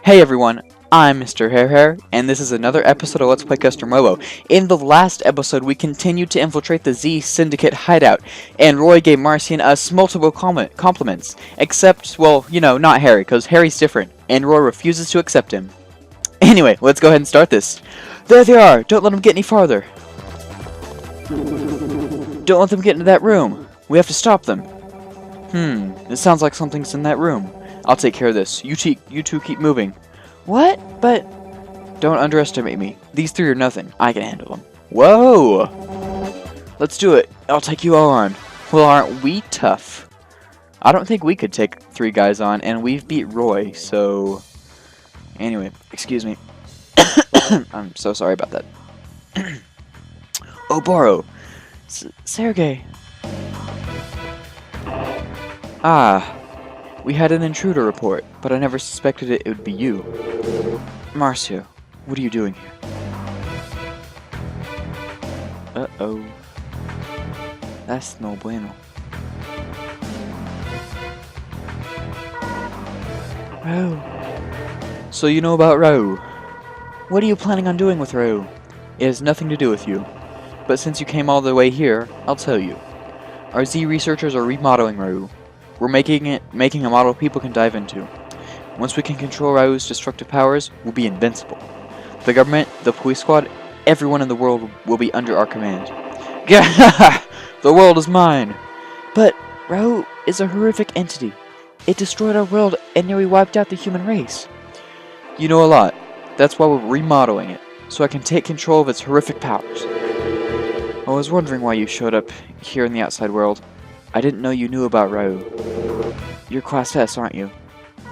Hey everyone, I'm Mr. Hair, and this is another episode of Let's Play Custom Robo. In the last episode, we continued to infiltrate the Z Syndicate hideout, and Roy gave Marcian us multiple compliments. Except, well, you know, not Harry, because Harry's different, and Roy refuses to accept him. Anyway, let's go ahead and start this. There they are! Don't let them get any farther! Don't let them get into that room! We have to stop them! It sounds like something's in that room. I'll take care of this. You two keep moving. What? But... Don't underestimate me. These three are nothing. I can handle them. Whoa! Let's do it. I'll take you all on. Well, aren't we tough? I don't think we could take three guys on, and we've beat Roy, so... Anyway, excuse me. I'm so sorry about that. Oboro! Sergei! Ah... We had an intruder report, but I never suspected it would be you. Marcio, what are you doing here? Uh-oh. That's no bueno. Rahu. So you know about Rahu. What are you planning on doing with Rahu? It has nothing to do with you. But since you came all the way here, I'll tell you. Our Z researchers are remodeling Rahu. We're making a model people can dive into. Once we can control Rahu's destructive powers, we'll be invincible. The government, the police squad, everyone in the world will be under our command. Gah! The world is mine! But Rahu is a horrific entity. It destroyed our world and nearly wiped out the human race. You know a lot. That's why we're remodeling it, so I can take control of its horrific powers. I was wondering why you showed up here in the outside world. I didn't know you knew about Rahu. You're Class S, aren't you?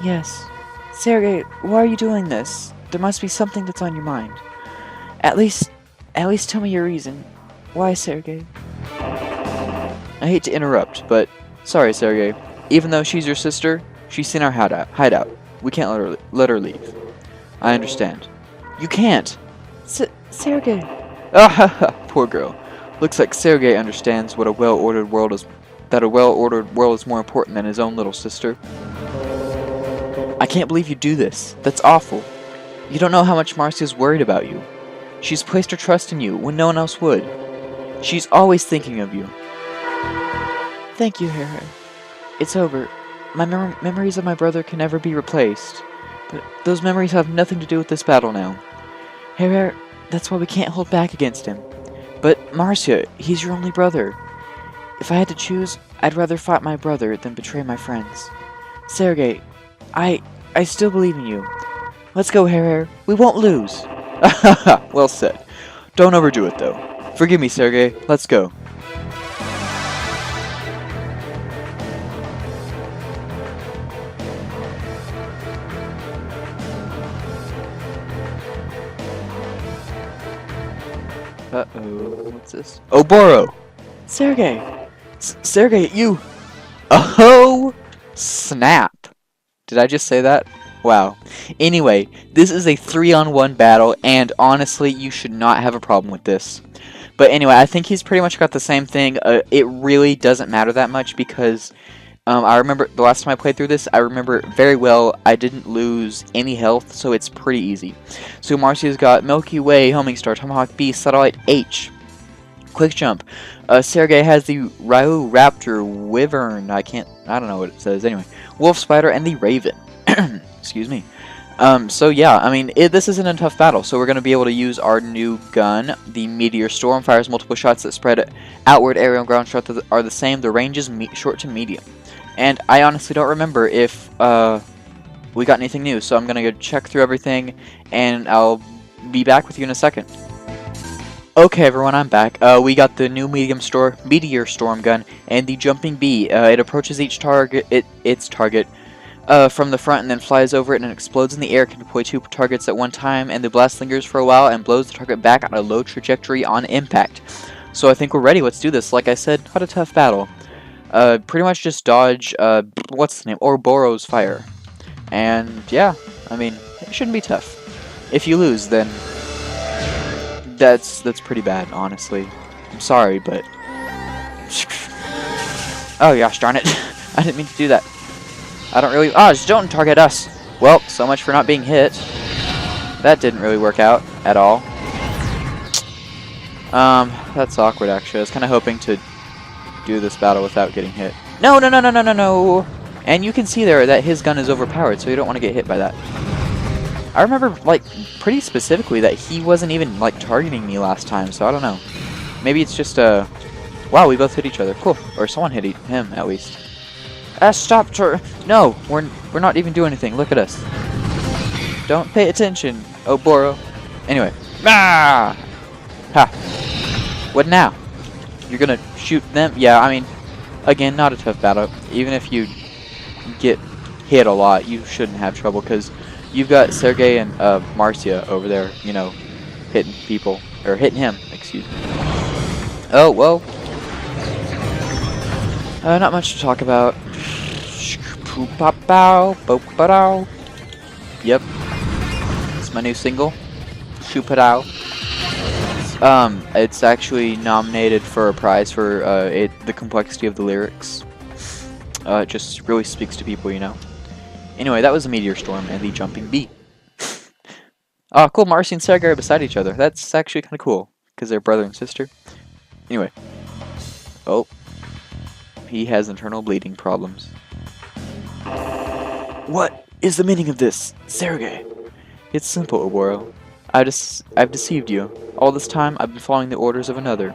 Yes. Sergei, why are you doing this? There must be something that's on your mind. At least tell me your reason. Why, Sergei? I hate to interrupt, but sorry, Sergei. Even though she's your sister, she's in our hideout. We can't let her leave. I understand. You can't! Sergei! Ah, poor girl. Looks like Sergei understands what a well-ordered world is. That a well-ordered world is more important than his own little sister. I can't believe you do this. That's awful. You don't know how much Marcia's worried about you. She's placed her trust in you when no one else would. She's always thinking of you. Thank you, Hair. It's over. My memories of my brother can never be replaced. But those memories have nothing to do with this battle now. Hair, that's why we can't hold back against him. But Marcia, he's your only brother. If I had to choose, I'd rather fight my brother than betray my friends. Sergei, I still believe in you. Let's go, Hair. We won't lose. Well said. Don't overdo it, though. Forgive me, Sergei. Let's go. Uh-oh. What's this? Oboro! Sergei! Sergei, you! Oh! Snap! Did I just say that? Wow. Anyway, this is a 3-on-1 battle, and honestly, you should not have a problem with this. But anyway, I think he's pretty much got the same thing. It really doesn't matter that much because I remember the last time I played through this, I remember very well I didn't lose any health, so it's pretty easy. So Marcia's got Milky Way, Homing Star, Tomahawk B, Satellite H. Quick jump. Sergei has the Rahu Raptor Wyvern. I don't know what it says. Anyway, Wolf Spider and the Raven. Excuse me. So yeah, I mean, this isn't a tough battle. So we're going to be able to use our new gun. The Meteor Storm fires multiple shots that spread outward. Aerial and ground shots are the same. The range is short to medium. And I honestly don't remember if we got anything new. So I'm going to go check through everything, and I'll be back with you in a second. Okay, everyone, I'm back. We got the new Meteor Storm gun and the Jumping Bee. It approaches its target from the front and then flies over it and explodes in the air. Can deploy 2 targets at one time, and the blast lingers for a while and blows the target back on a low trajectory on impact. So I think we're ready. Let's do this. Like I said, not a tough battle. Pretty much just dodge, what's the name? Oboro's fire. And yeah, I mean, it shouldn't be tough. If you lose, then that's pretty bad, honestly. I'm sorry, but oh gosh darn it. I didn't mean to do that. I don't really... just don't target us. Well, so much for not being hit. That didn't really work out at all. That's awkward actually. I was kind of hoping to do this battle without getting hit. No, no, no, no, no, no, no! And you can see there that his gun is overpowered, so you don't want to get hit by that. I remember, like, pretty specifically that he wasn't even, like, targeting me last time, so I don't know. Maybe it's just, wow, we both hit each other. Cool. Or someone hit him, at least. Stop, no! We're not even doing anything. Look at us. Don't pay attention, Oboro. Anyway. Ah! Ha! What now? You're gonna shoot them? Yeah, I mean, again, not a tough battle. Even if you get hit a lot, you shouldn't have trouble, because you've got Sergei and Marcia over there, you know, hitting people. Or hitting him, excuse me. Oh, well. Not much to talk about. Yep. It's my new single. Shoopadao. It's actually nominated for a prize for the complexity of the lyrics. It just really speaks to people, you know. Anyway, that was a meteor storm and the jumping bee. Oh, cool. Marcy and Sergei are beside each other. That's actually kind of cool because they're brother and sister. Anyway. Oh. He has internal bleeding problems. What is the meaning of this, Sergei? It's simple, Oboro. I've deceived you. All this time, I've been following the orders of another.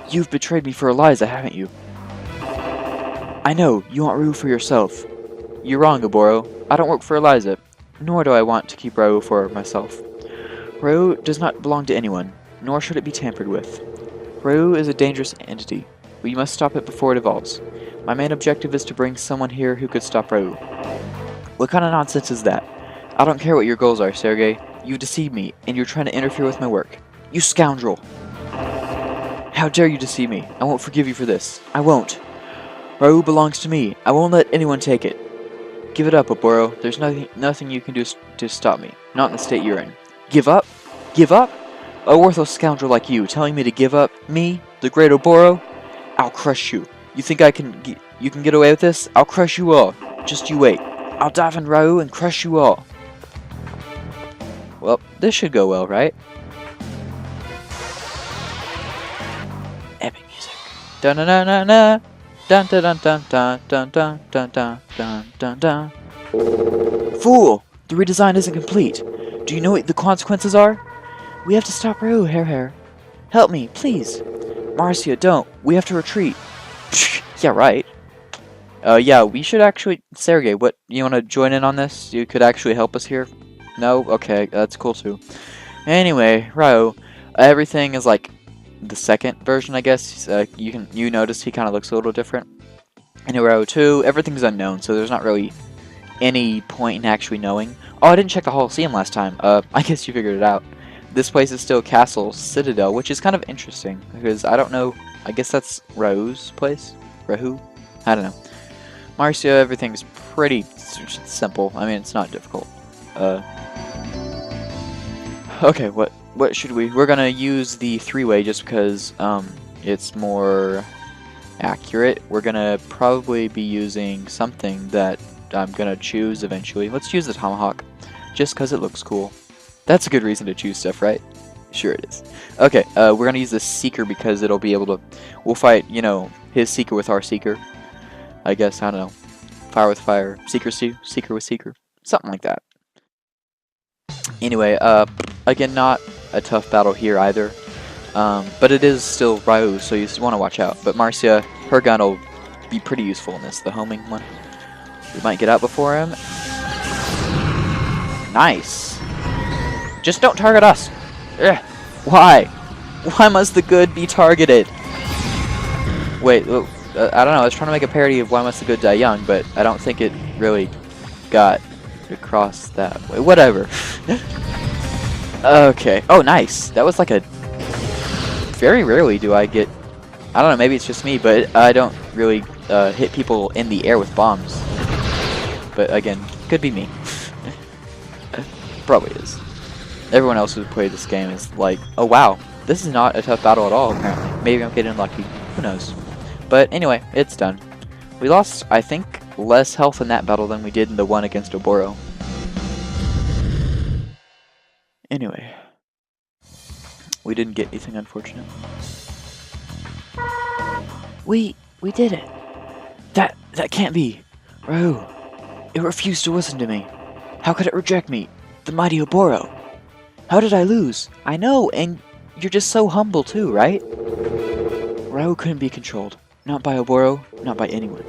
You've betrayed me for Eliza, haven't you? I know. You want Rahu for yourself. You're wrong, Oboro. I don't work for Eliza, nor do I want to keep Rahu for myself. Rahu does not belong to anyone, nor should it be tampered with. Rahu is a dangerous entity. We must stop it before it evolves. My main objective is to bring someone here who could stop Rahu. What kind of nonsense is that? I don't care what your goals are, Sergei. You've deceived me, and you're trying to interfere with my work. You scoundrel! How dare you deceive me? I won't forgive you for this. I won't. Rahu belongs to me. I won't let anyone take it. Give it up, Oboro. There's nothing you can do to stop me. Not in the state you're in. Give up? Give up? A worthless scoundrel like you telling me to give up? Me? The great Oboro? I'll crush you. You think you can get away with this? I'll crush you all. Just you wait. I'll dive in Rahu and crush you all. Well, this should go well, right? Epic music. Dun dun dun dun dun dun dun dun dun dun dun dun dun dun dun dun. Fool! The redesign isn't complete. Do you know what the consequences are? We have to stop Rahu, Hair. Help me, please. Marcia, don't. We have to retreat. Yeah, right. Yeah, we should actually... Sergei, what? You want to join in on this? You could actually help us here? No? Okay, that's cool too. Anyway, Rahu, everything is like the second version, I guess. You notice he kind of looks a little different. In Rahu 2, everything's unknown, so there's not really any point in actually knowing. Oh, I didn't check the Colosseum last time. I guess you figured it out. This place is still Castle Citadel, which is kind of interesting, because I don't know, I guess that's Rahu's place? Rahu? I don't know. Marcia, everything's pretty simple. I mean, it's not difficult. Okay, what should we... We're gonna use the three-way just because, it's more accurate. We're gonna probably be using something that I'm gonna choose eventually. Let's use the Tomahawk, just because it looks cool. That's a good reason to choose stuff, right? Sure it is. Okay, we're gonna use the Seeker because it'll be able to... We'll fight, you know, his Seeker with our Seeker. I guess, I don't know. Fire with fire. Seeker with Seeker. Something like that. Anyway, again, not a tough battle here either. But it is still Rahu, so you want to watch out. But Marcia, her gun will be pretty useful in this, the homing one. We might get out before him. Nice. Just don't target us. Ugh. Why? Why must the good be targeted? Wait, I don't know. I was trying to make a parody of Why Must the Good Die Young, but I don't think it really got across that way. Whatever. Okay. Oh, nice. That was like a... Very rarely do I get... I don't know, maybe it's just me, but I don't really hit people in the air with bombs. But again, could be me. Probably is. Everyone else who's played this game is like, oh wow, this is not a tough battle at all, apparently. Maybe I'm getting lucky. Who knows? But anyway, it's done. We lost, I think, less health in that battle than we did in the one against Oboro. Anyway, we didn't get anything unfortunate. We did it. That can't be. Rahu, it refused to listen to me. How could it reject me? The mighty Oboro. How did I lose? I know, and you're just so humble too, right? Rahu couldn't be controlled. Not by Oboro, not by anyone.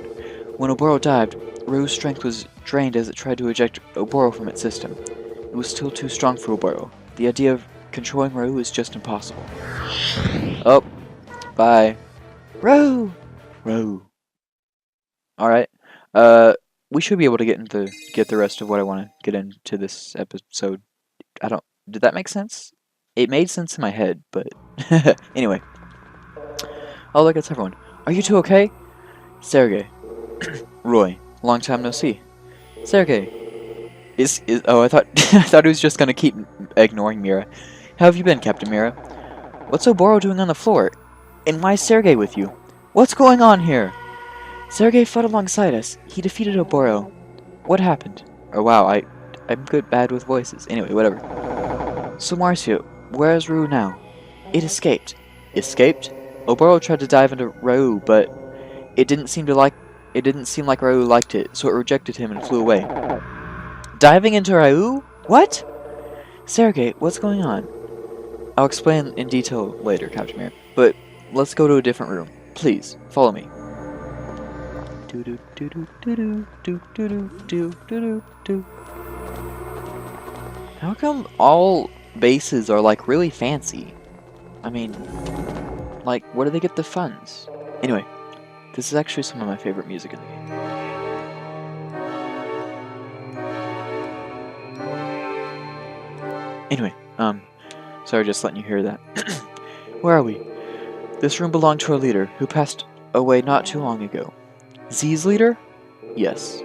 When Oboro dived, Rahu's strength was drained as it tried to eject Oboro from its system. It was still too strong for Oboro. The idea of controlling Rahu is just impossible. Oh, bye. Rahu! Rahu. Alright, we should be able to get the rest of what I want to get into this episode. Did that make sense? It made sense in my head, but anyway. Oh, look, it's everyone. Are you two okay? Sergei. Roy, long time no see. Sergei. Oh, I thought I thought he was just gonna keep ignoring Mira. How have you been, Captain Mira? What's Oboro doing on the floor? And why is Sergei with you? What's going on here? Sergei fought alongside us. He defeated Oboro. What happened? Oh wow, I'm bad with voices. Anyway, whatever. So Marcia, where is Rahu now? It escaped. Escaped? Oboro tried to dive into Rahu, but it didn't seem like Rahu liked it, so it rejected him and flew away. Diving into Rahu? What? Sergei, what's going on? I'll explain in detail later, Captain Mirror, but let's go to a different room. Please, follow me. How come all bases are like really fancy? I mean, like, where do they get the funds? Anyway, this is actually some of my favorite music in the game. Anyway, sorry just letting you hear that. Where are we? This room belonged to our leader, who passed away not too long ago. Z's leader? Yes.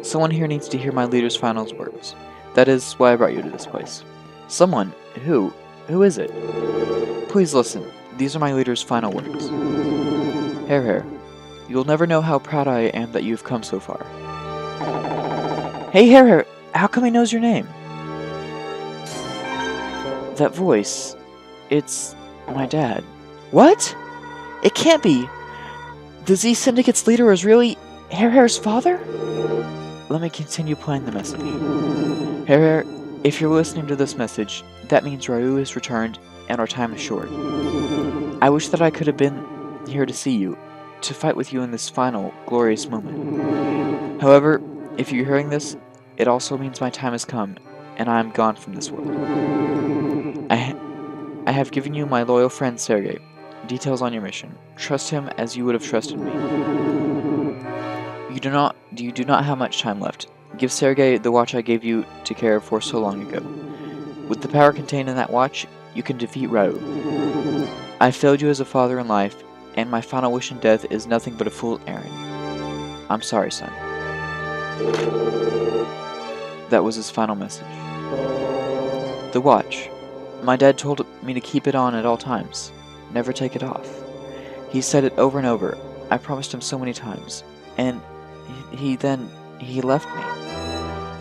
Someone here needs to hear my leader's final words. That is why I brought you to this place. Someone? Who? Who is it? Please listen. These are my leader's final words. Hair, you'll never know how proud I am that you've come so far. Hey, Hair, how come he knows your name? That voice, it's my dad. What? It can't be. The Z Syndicate's leader is really Hair's father? Let me continue playing the message. Hair, if you're listening to this message, that means Rahu is returned and our time is short. I wish that I could have been here to see you, to fight with you in this final, glorious moment. However, if you're hearing this, it also means my time has come, and I am gone from this world. I have given you my loyal friend Sergei. Details on your mission. Trust him as you would have trusted me. You do not have much time left. Give Sergei the watch I gave you to care for so long ago. With the power contained in that watch, you can defeat Rahu. I failed you as a father in life, and my final wish in death is nothing but a fool's errand. I'm sorry, son. That was his final message. The watch. My dad told me to keep it on at all times. Never take it off. He said it over and over. I promised him so many times. And he left me.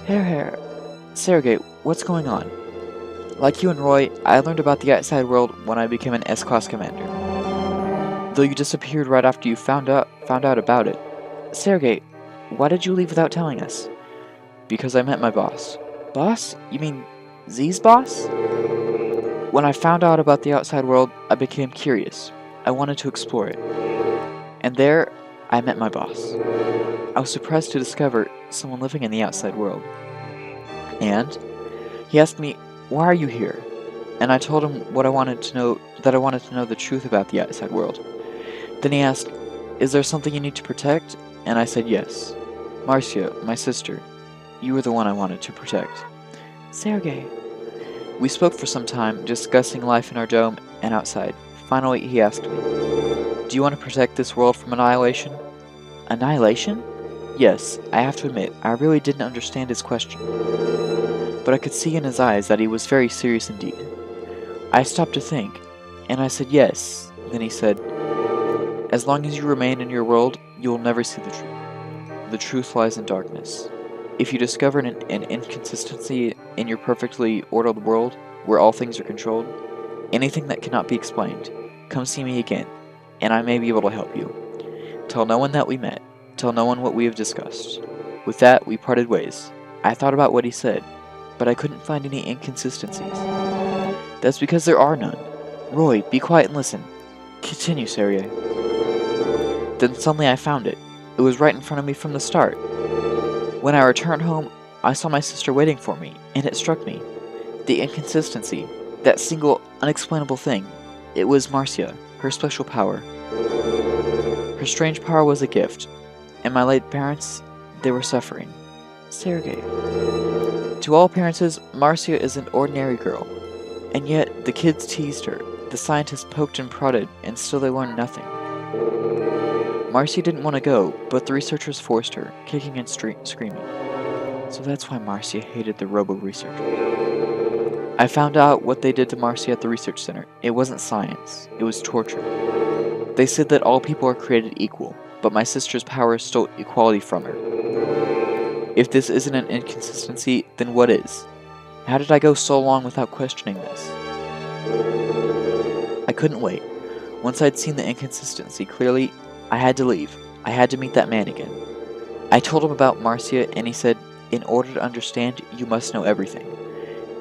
Hair. Sergei, what's going on? Like you and Roy, I learned about the outside world when I became an S-Class commander. Though you disappeared right after you found out about it. Sergei, why did you leave without telling us? Because I met my boss. Boss? You mean Z's boss? When I found out about the outside world, I became curious. I wanted to explore it. And there, I met my boss. I was surprised to discover someone living in the outside world. And he asked me, why are you here? And I told him that I wanted to know the truth about the outside world. Then he asked, is there something you need to protect? And I said yes. Marcia, my sister, you were the one I wanted to protect. Sergei. We spoke for some time, discussing life in our dome and outside. Finally, he asked me, do you want to protect this world from annihilation? Annihilation? Yes, I have to admit, I really didn't understand his question. But I could see in his eyes that he was very serious indeed. I stopped to think, and I said yes. Then he said, as long as you remain in your world, you will never see the truth. The truth lies in darkness. If you discover an inconsistency in your perfectly ordered world, where all things are controlled, anything that cannot be explained, come see me again, and I may be able to help you. Tell no one that we met. Tell no one what we have discussed." With that, we parted ways. I thought about what he said, but I couldn't find any inconsistencies. "That's because there are none. Roy, be quiet and listen. Continue, Sergei." Then suddenly I found it. It was right in front of me from the start. When I returned home, I saw my sister waiting for me, and it struck me. The inconsistency, that single unexplainable thing, it was Marcia, her special power. Her strange power was a gift, and my late parents, they were suffering. Sergei. To all appearances, Marcia is an ordinary girl, and yet the kids teased her, the scientists poked and prodded, and still they learned nothing. Marcia didn't want to go, but the researchers forced her, kicking and screaming. So that's why Marcia hated the Robo researchers. I found out what they did to Marcia at the research center. It wasn't science, it was torture. They said that all people are created equal, but my sister's power stole equality from her. If this isn't an inconsistency, then what is? How did I go so long without questioning this? I couldn't wait. Once I'd seen the inconsistency clearly, I had to leave. I had to meet that man again. I told him about Marcia, and he said, "In order to understand, you must know everything."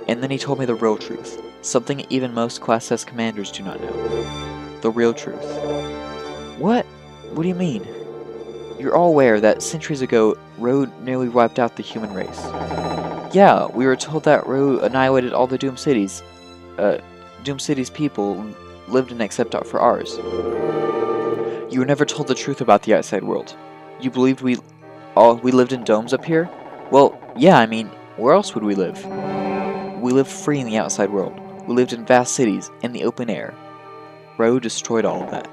And then he told me the real truth, something even most Class S commanders do not know. The real truth. What? What do you mean? You're all aware that centuries ago, Rahu nearly wiped out the human race. Yeah, we were told that Rahu annihilated all the Doom Cities. Doom City's people lived in except for ours. You were never told the truth about the outside world. You believed we lived in domes up here? Well, yeah, I mean, where else would we live? We lived free in the outside world. We lived in vast cities, in the open air. Rahu destroyed all of that.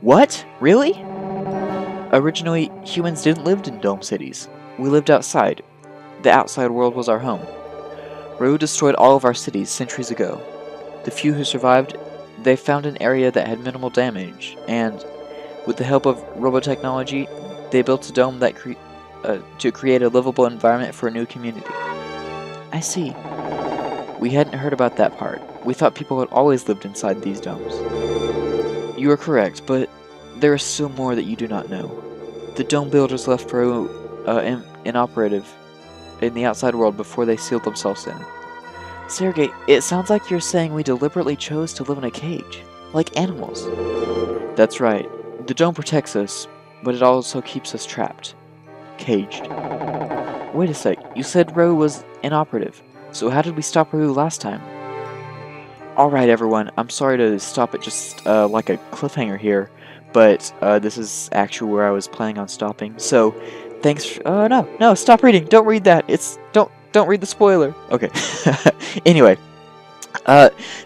What? Really? Originally, humans didn't live in dome cities. We lived outside. The outside world was our home. Rahu destroyed all of our cities centuries ago. The few who survived, they found an area that had minimal damage, and with the help of robotechnology, they built a dome that to create a livable environment for a new community. I see. We hadn't heard about that part. We thought people had always lived inside these domes. You are correct, but there is still more that you do not know. The dome builders left Rahu inoperative in the outside world before they sealed themselves in. Sergei, it sounds like you're saying we deliberately chose to live in a cage, like animals. That's right. The dome protects us, but it also keeps us trapped. Caged. Wait a sec, you said Rahu was inoperative, so how did we stop Rahu last time? Alright everyone, I'm sorry to stop it just like a cliffhanger here, but this is actually where I was planning on stopping, so thanks no, stop reading, don't read that, don't read the spoiler. Okay, anyway,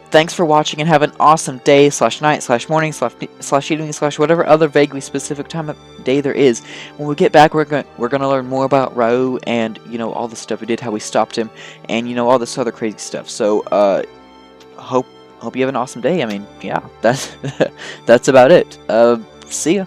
thanks for watching and have an awesome day, /night, /morning, /evening, whatever other vaguely specific time of day there is. When we get back, we're gonna learn more about Rahu and, you know, all the stuff we did, how we stopped him, and, you know, all this other crazy stuff. So, hope you have an awesome day. I mean, yeah, that's about it. See ya.